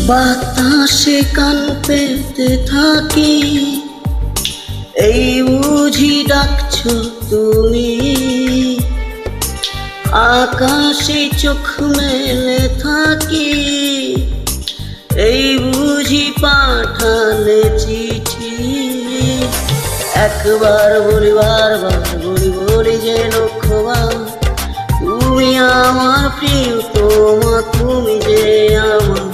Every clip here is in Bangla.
বাতাসে কান পেতে থাকি, এই বুঝি ডাকছো তুমি। আকাশে চোখ মেলে থাকি, এই বুঝি পাঠালে চিঠি। একবার বলি বারবার বলি বলি যে লক্ষ্যবার, তুমি আমার প্রিয়তমা, তুমি যে আমার।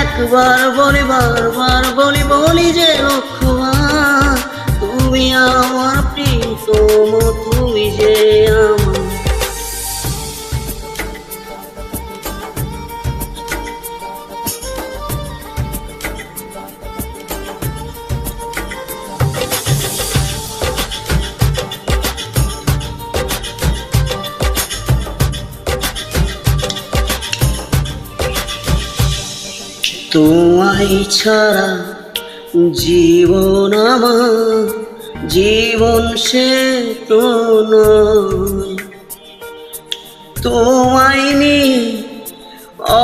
একবার বলি বারবার বলি বলি যে লক্ষ্যবার, তুমি আমার প্রিয়তম, তুমি যে আমার। তোমায় ছাড়া জীবন আমার, জীবন সে তো নয়। তোমায় নিয়ে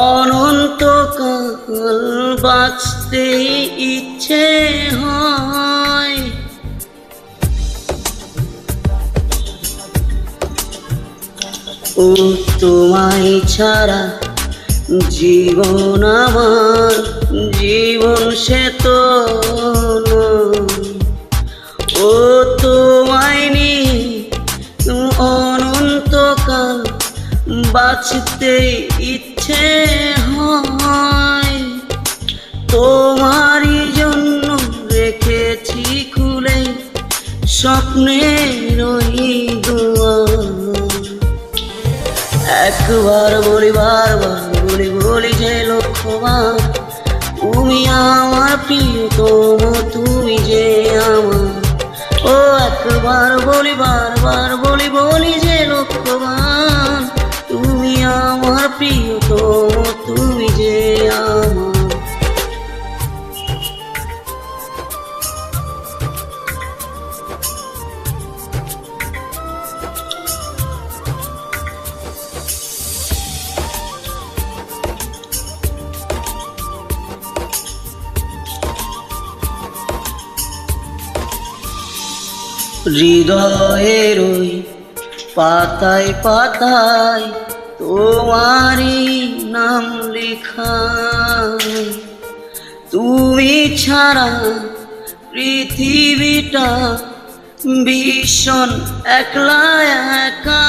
অনন্তকাল বাঁচতে ইচ্ছে হয়। ও তোমায় ছাড়া জীবন আমার, জীবন সে তো নয়। ও তোমায় নিয়ে অনন্তকাল বাঁচতে ইচ্ছে হয়। তোমারই জন্য রেখেছি খুলে স্বপ্নের ওই দুয়ার। একবার বলি বারবার বলি বলি যে লক্ষ্যবার, তুমি আমার প্রিয়তম, তুমি যে আমার। ও একবার বলি বারবার বলি বলি যে লক্ষ্যবার, তুমি আমার প্রিয়তম, তুমি যে আমার। হৃদয়ের ওই পাতায় পাতায় তোমারই নাম লেখা। তুমি ছাড়া পৃথিবীটা ভীষণ একলা একা।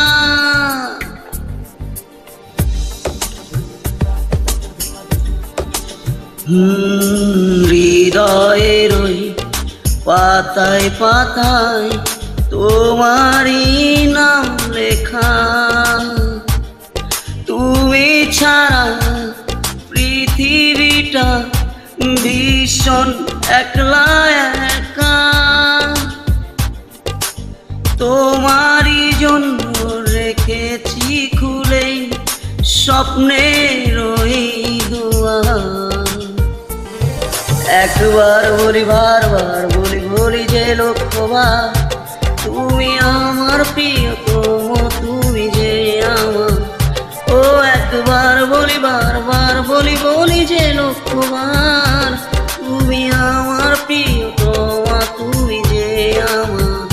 হৃদয়ের ওই পাতায় পাতায় তোমারই নাম লেখা। তুমি ছাড়া পৃথিবীটা ভীষণ একলা একা। তোমারই জন্য রেখেছি খুলে স্বপ্নের ওই দুয়ার। একবার বলি বারবার বলি বলি যে লক্ষ্যবার, তুমি আমার প্রিয়তম, তুমি যে আমার। ও একবার বলি বারবার বলি বলি যে লক্ষ্যবার, তুমি আমার প্রিয়তম, তুমি যে আমার।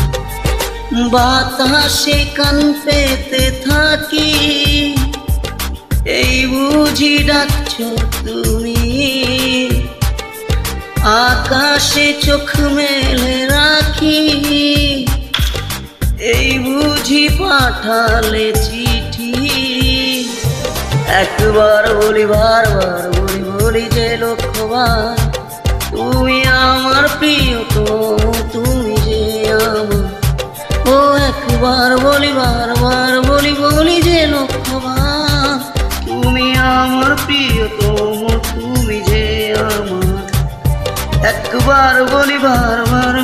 বাতাসে কান পেতে থাকি, এই বুঝি ডাকছো তুমি। আকাশে চোখ মেলে রাখি, এই বুঝি পাঠালে চিঠি। একবার বলি বারবার বলি বলি যে লক্ষ্যবার, তুমি আমার প্রিয়তম, তুমি যে আমার। ও একবার বলি বারবার বলি বলি যে লক্ষ্যবার, তুমি আমার প্রিয়তম, তুমি যে আমার। একবার বলি বারবার